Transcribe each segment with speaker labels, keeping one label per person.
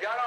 Speaker 1: 11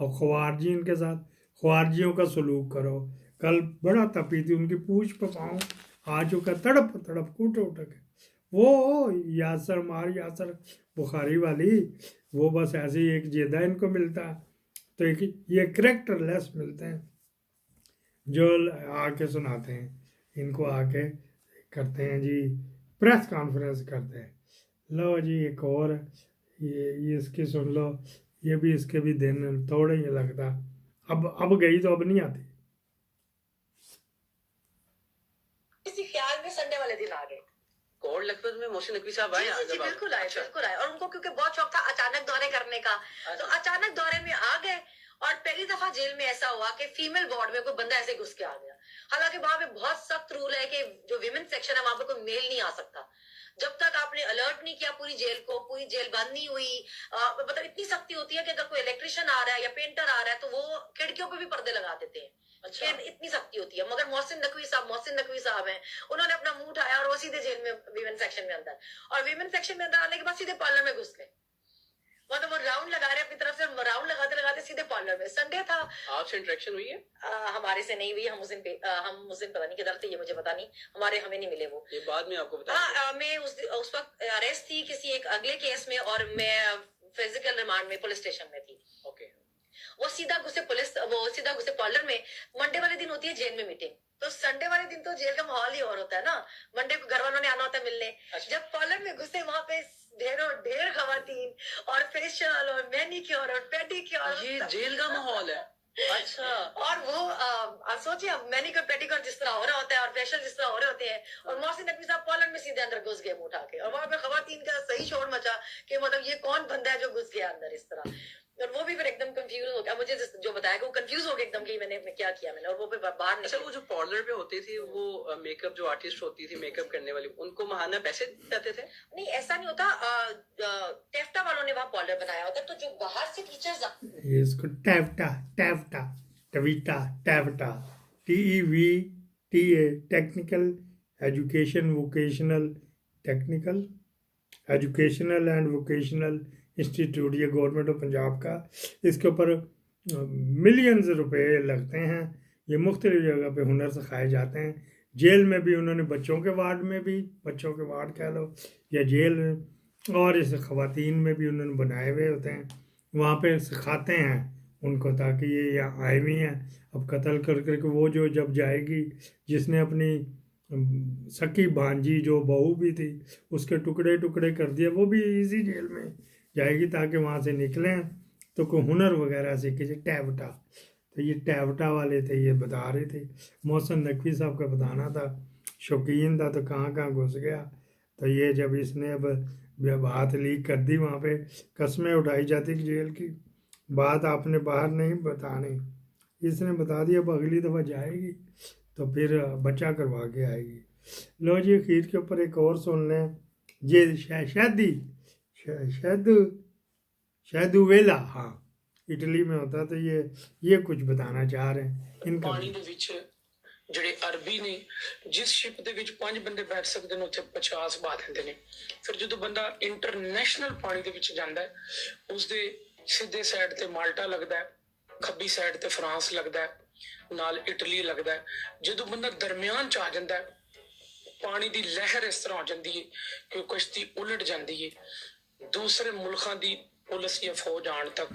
Speaker 2: اور خوارجین کے ساتھ خوارجیوں کا سلوک کرو. کل بڑا تپی تھی، ان کی پوچھ پہ پاؤں آ چکا، تڑپ تڑپ کوٹ اٹک. وہ یاسر بخاری والی، وہ بس ایسے ہی ایک جیدہ ان کو ملتا ہے. تو یہ کریکٹر لیس ملتے ہیں جو آ کے سناتے ہیں، ان کو آ کے کرتے ہیں جی پریس کانفرنس کرتے ہیں. لو جی ایک اور یہ اس کی سن لو، یہ بھی اس کے بھی دن تھوڑے ہی لگتا. اب گئی تو اب نہیں آتی.
Speaker 3: اسی خیال میں سنڈے والے دن آ گئے.
Speaker 4: کوٹ لکھپت میں محسن نقوی صاحب آئے
Speaker 3: جی بالکل آئے بالکل آئے. اور ان کو کیونکہ بہت شوق تھا اچانک دورے کرنے کا، تو اچانک دورے میں آ گئے. اور پہلی دفعہ جیل میں ایسا ہوا کہ فیمیل وارڈ میں کوئی بندہ ایسے گھس کے آ گیا. حالانکہ وہاں پہ بہت سخت رول ہے کہ جو ویمن سیکشن ہے وہاں پہ کوئی میل نہیں آ سکتا جب تک آپ نے الرٹ نہیں کیا پوری جیل کو. پوری جیل بند نہیں ہوئی. مطلب اتنی سختی ہوتی ہے کہ اگر کوئی الیکٹریشین آ رہا ہے یا پینٹر آ رہا ہے تو وہ کھڑکیوں پہ بھی پردے لگا دیتے ہیں.
Speaker 4: اچھا
Speaker 3: اتنی سختی ہوتی ہے. مگر محسن نقوی صاحب ہیں، انہوں نے اپنا منہ اٹھایا اور وہ سیدھے جیل میں ویمن سیکشن میں اندر، اور ویمن سیکشن میں اندر آنے کے بعد سیدھے پارلر میں گھس گئے. مطلب وہ راؤنڈ لگا رہے اپنی طرف سے، راؤنڈ لگاتے لگاتے سیدھے پارلر میں. سنڈے تھا.
Speaker 4: آپ سے انٹریکشن ہوئی ہے؟
Speaker 3: ہمارے سے نہیں ہوئی. ہم اس دن پتہ نہیں کدھر تھے، یہ مجھے پتا نہیں. ہمیں نہیں ملے وہ.
Speaker 4: یہ بعد میں آپ کو بتا.
Speaker 3: ہاں میں اس وقت اریسٹ تھی کسی ایک اگلے کیس میں، اور میں فزیکل ریمانڈ میں پولیس اسٹیشن میں تھی.
Speaker 4: اوکے.
Speaker 3: وہ سیدھا گھسے پارلر میں. منڈے والے دن ہوتی ہے جیل میں میٹنگ، تو سنڈے والے دن تو جیل کا ماحول ہی اور ہوتا ہے نا. منڈے کو گھر والوں نے آنا ہوتا ہے ملنے. جب پارلر میں گھسے وہاں پہ ڈھیر خواتین اور فیشل اور مینیکیور اور پیڈیکیور.
Speaker 4: یہ جیل کا ماحول ہے. اچھا.
Speaker 3: اور وہ سوچیے مینیکیور پیڈیکیور جس طرح ہو رہا ہوتا ہے اور فیشل جس طرح ہو رہے ہوتے ہیں، اور محسن نقوی صاحب پارلر میں سیدھے اندر گھس گئے منہ اٹھا کے. اور وہاں پہ خواتین کا صحیح شور مچا کہ مطلب یہ کون بندہ ہے جو گھس گیا اندر اس طرح. اور وہ بھی پھر ایک دم کنفیوز ہو گیا. مجھے جو بتایا کہ وہ کنفیوز ہو گیا ایک دم کہ میں نے کیا کیا میں نے. اور وہ پھر باہر
Speaker 4: اچھا وہ جو پارلر پہ ہوتی تھی، وہ میک اپ جو آرٹسٹ ہوتی تھی میک اپ کرنے والی، ان کو ماہانہ پیسے دیتے تھے؟
Speaker 3: نہیں ایسا نہیں ہوتا. ٹیفٹا والوں نے وہاں پارلر بنایا ہوتا ہے، تو جو باہر سے ٹیچرز
Speaker 2: یہ اس کو ٹیفٹا TEVTA technical educational and vocational institute, یہ گورنمنٹ آف پنجاب کا. اس کے اوپر ملینز روپے لگتے ہیں. یہ مختلف جگہ پہ ہنر سکھائے جاتے ہیں. جیل میں بھی انہوں نے بچوں کے وارڈ میں بھی، بچوں کے وارڈ کہہ لو یا جیل میں، اور اس خواتین میں بھی انہوں نے بنائے ہوئے ہوتے ہیں. وہاں پہ سکھاتے ہیں ان کو تاکہ یہ یہاں آئے ہوئی ہیں اب قتل کر کے وہ جو جب جائے گی، جس نے اپنی سکی بھانجی جو بہو بھی تھی اس کے ٹکڑے ٹکڑے کر دیے، وہ بھی اسی جیل میں جائے گی تاکہ وہاں سے نکلیں تو کوئی ہنر وغیرہ سیکھے. ٹیفٹا، تو یہ ٹیفٹا والے تھے، یہ بتا رہے تھے. محسن نقوی صاحب کا بتانا تھا، شوقین تھا تو کہاں گھس گیا. تو یہ جب اس نے اب بات لیک کر دی، وہاں پہ قسمیں اٹھائی جاتی کہ جیل کی بات آپ نے باہر نہیں بتانی. اس نے بتا دیا اب اگلی دفعہ جائے گی تو پھر بچہ کروا کے آئے گی. لو جی خیر کے اوپر ایک اور سن لیں. یہ شہدو ویلا، ہاں اٹلی میں ہوتا. تو یہ کچھ بتانا چاہ رہے ہیں. ان کا
Speaker 5: پانی دے وچ جڑے عربی نے جس شپ دے وچ 5 بندے بیٹھ سکتے ہیں اتنے 50 بات ہوندے نے. پھر جدو بندہ انٹرنیشنل پانی دے وچ جاندا ہے، اس دے سیدھے سائڈ تے مالٹا لگدا ہے، کھبی سائڈ تے فرانس لگدا ہے، نال اٹلی لگدا ہے. جدو بندہ درمیان چ آ جاندا ہے، پانی دی لہر اس طرح ہو جاندی ہے کہ کشتی الٹ جاندی ہے. دوسرے ملکاں دی پولیس یا فوج آن تک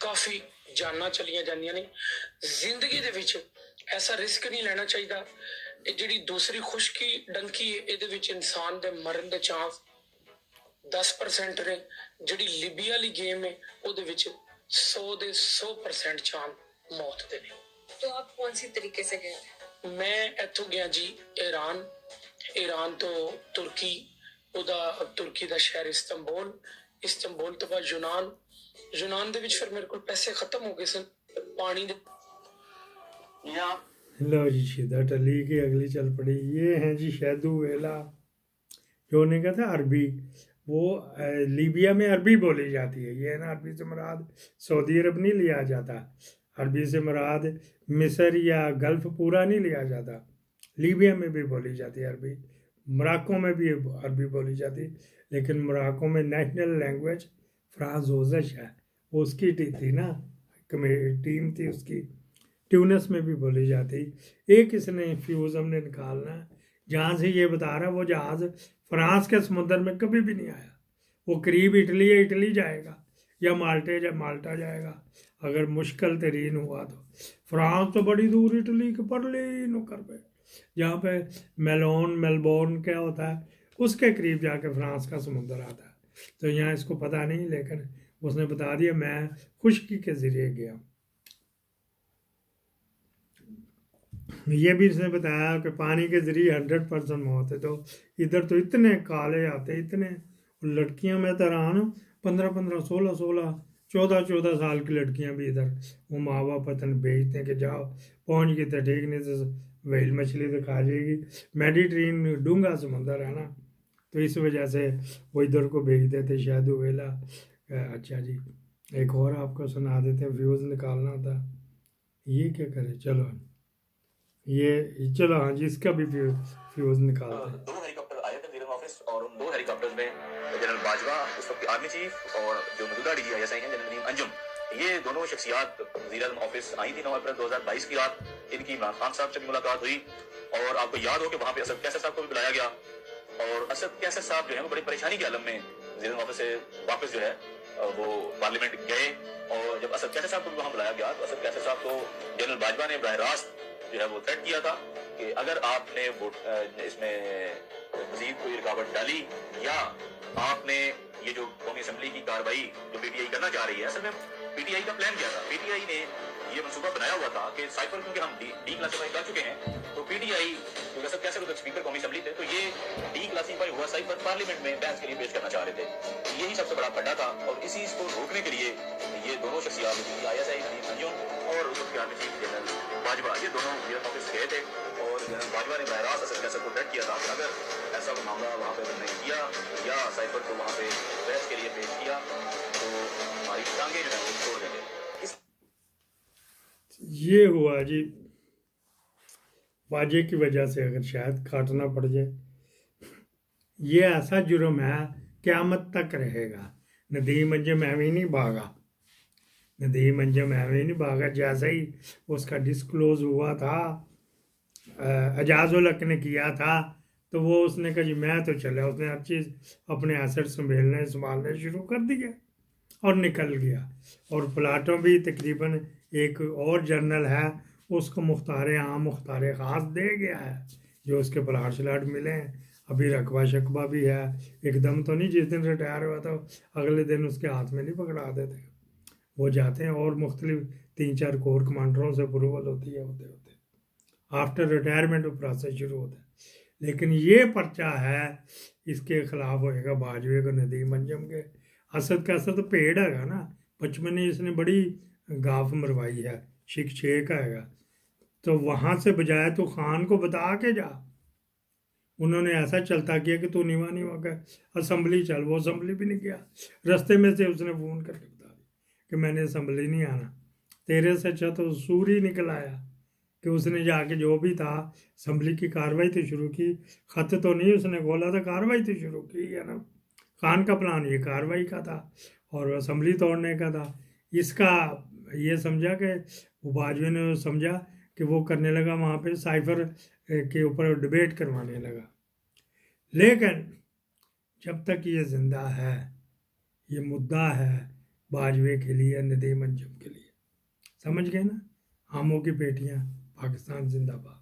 Speaker 5: کافی جاناں چلیاں جاندیاں نے. زندگی دے وچ ایسا رسک نہیں لینا چاہیے. جڑی دوسری خشکی ڈنکی ہے، یہ وچ انسان دے مرن دے چانس 10% نے. جڑی لیبیا والی گیم ہے وہ 100% چانس موت دے نے.
Speaker 3: تو آپ کون سی طریقے سے گئے تھے؟
Speaker 5: میں ایتھوں گیا جی ایران تو ترکی، ترکی دا شہر استنبول تو بعد یونان دے وچ پھر میرے کو پیسے ختم ہو گئے سن پانی دے.
Speaker 2: لو جی سیدھا ٹلی کی اگلی چل پڑی. یہ ہیں جی شہدو ویلا، جو نے کہا تھا عربی. وہ لیبیا میں عربی بولی جاتی ہے. یہ نا عربی سے مراد سعودی عرب نہیں لیا جاتا، عربی سے مراد مصر یا گلف پورا نہیں لیا جاتا. لیبیا میں بھی بولی جاتی ہے عربی، مراکو میں بھی عربی بولی جاتی. لیکن مراکو میں نیشنل لینگویج فرانزوزش ہے، وہ اس کی تھی نا ٹیم تھی اس کی، ٹیونس میں بھی بولی جاتی. ایک اس نے فیوز ہم نے نکالنا ہے جہاں سے یہ بتا رہا وہ جہاز فرانس کے سمندر میں کبھی بھی نہیں آیا. وہ قریب اٹلی ہے، اٹلی جائے گا، یا مالٹا جائے گا اگر مشکل ترین ہوا تو. فرانس تو بڑی دور اٹلی کے پرلے نکر پہ جہاں پہ میلبورن کیا ہوتا ہے اس کے قریب جا کے فرانس کا سمندر آتا ہے. تو یہاں اس کو پتہ نہیں، لیکن اس نے بتا دیا میں خشکی کے ذریعے گیا. یہ بھی اس نے بتایا کہ پانی کے ذریعے 100% موت ہے. تو ادھر تو اتنے کالے آتے، اتنے لڑکیاں میں تران 15 16 14 سال کی لڑکیاں بھی ادھر وہ ماں باپ پتن بھیجتے ہیں کہ جاؤ پہنچ گئے تھے ٹھیک، نہیں تو ویل مچھلی تو کھا جائے گی. میڈیٹرین ڈونگا سمندر ہے نا، تو اس وجہ سے وہ ادھر کو بھیجتے تھے شاید ویلا. اچھا جی، ایک اور آپ کو سنا دیتے ہیں، ویوز نکالنا تھا. یہ کیا کرے، چلو ہاں جی اس کا بھی فیوز نکالتے ہیں.
Speaker 6: 2 ہیلی کاپٹر آئے تھے وزیر آفس، اور ان 2 ہیلی کاپٹرز میں جنرل باجوہ اس وقت آرمی چیف اور جو موجودہ D G I S I ہیں جنرل ندیم انجم، یہ دونوں شخصیات وزیر اعظم آفس آئی تھی 9 اپریل 2022 کی رات. ان کی عمران خان صاحب سے بھی ملاقات ہوئی، اور آپ کو یاد ہو کہ وہاں پہ اسد کیسر صاحب کو بھی بلایا گیا. اور اسد کیسر صاحب جو ہے وہ بڑی پریشانی کے عالم میں وزیر اعظم آفس سے واپس جو ہے وہ پارلیمنٹ گئے. اور جب اسد کیسر صاحب کو بھی وہاں بلایا گیا تو اسد کیسر صاحب کو جنرل باجوہ نے براہ راست جو ہے وہ تھریٹ کیا تھا کہ اگر آپ نے اس میں مزید کوئی رکاوٹ ڈالی یا آپ نے یہ جو قومی اسمبلی کی کارروائی جو پی ٹی آئی کرنا چاہ رہی ہے، اصل میں پی ٹی آئی کا پلان کیا تھا، پی ٹی آئی نے یہ منصوبہ بنایا ہوا تھا کہ سائفر کیونکہ ہم ڈی کلاسیفائی کر چکے ہیں، تو پی ٹی آئی کیونکہ سب کیسے اسپیکر قومی اسمبلی تھے تو یہ ڈی کلاسیفائی ہوا سائفر پارلیمنٹ میں بحث کے لیے پیش کرنا چاہ رہے تھے. یہی سب سے بڑا پھڈا تھا، اور اسی کو روکنے کے لیے یہ دونوں شخصیات آئی ایس آئی ندیم انجم اور اس وقت آرمی چیف جنرل باجوہ یہ دونوں وزیر آفس گئے تھے. اور جنرل باجوہ نے براہ راست اسد کیسر کو تھریٹ کیا تھا کہ اگر ایسا کوئی معاملہ وہاں پہ نہیں کیا یا سائفر کو وہاں پہ بحث کے لیے پیش کیا تو ہماری ٹانگیں جو ہے وہ چھوڑ دیں گے.
Speaker 2: یہ ہوا جی واجے کی وجہ سے اگر شاید کاٹنا پڑ جائے. یہ ایسا جرم ہے قیامت تک رہے گا. ندیم انجم ایویں نہیں بھاگا، ندیم انجم ایویں نہیں بھاگا. جیسا ہی اس کا ڈسکلوز ہوا تھا، اعجاز الحق نے کیا تھا، تو وہ اس نے کہا جی میں تو چلا، اس نے ہر چیز اپنے ایسٹ سنبھالنے شروع کر دیا اور نکل گیا. اور پلاٹوں بھی تقریباً ایک اور جرنل ہے اس کو مختار عام مختار خاص دے گیا ہے، جو اس کے پلاٹ شلاٹ ملے ہیں. ابھی رقبہ شقبہ بھی ہے، ایک دم تو نہیں جس دن ریٹائر ہوا تھا اگلے دن اس کے ہاتھ میں نہیں پکڑا دیتے. وہ جاتے ہیں اور مختلف 3-4 کور کمانڈروں سے اپروول ہوتی ہے، ہوتے آفٹر ریٹائرمنٹ پروسیس شروع ہوتا ہے. لیکن یہ پرچہ ہے اس کے خلاف ہوئے گا باجوے کو، ندیم انجم کے. اسد کا اسد تو پیڑ ہے گا نا، بچپن میں اس نے بڑی گاف مروائی ہے، شک چھے کا ہے گا. تو وہاں سے بجائے تو خان کو بتا کے جا. انہوں نے ایسا چلتا کیا کہ تو نیوا کا اسمبلی چل، وہ اسمبلی بھی نہیں گیا. رستے میں سے اس نے فون کر کے بتا دیا کہ میں نے اسمبلی نہیں آنا. تیرے سے اچھا تو سور ہی نکل آیا کہ اس نے جا کے جو بھی تھا اسمبلی کی کاروائی تو شروع کی. خط تو نہیں اس نے کھولا تھا، کاروائی تو شروع کی ہے نا. خان کا پلان یہ کاروائی کا تھا اور اسمبلی توڑنے کا تھا. اس کا یہ سمجھا کہ وہ باجوے نے سمجھا کہ وہ کرنے لگا وہاں پہ سائفر کے اوپر ڈبیٹ کروانے لگا. لیکن جب تک یہ زندہ ہے یہ مدعا ہے باجوے کے لیے، ندیم انجم کے لیے. سمجھ گئے نا؟ آموں کی پیٹیاں، پاکستان زندہ باد.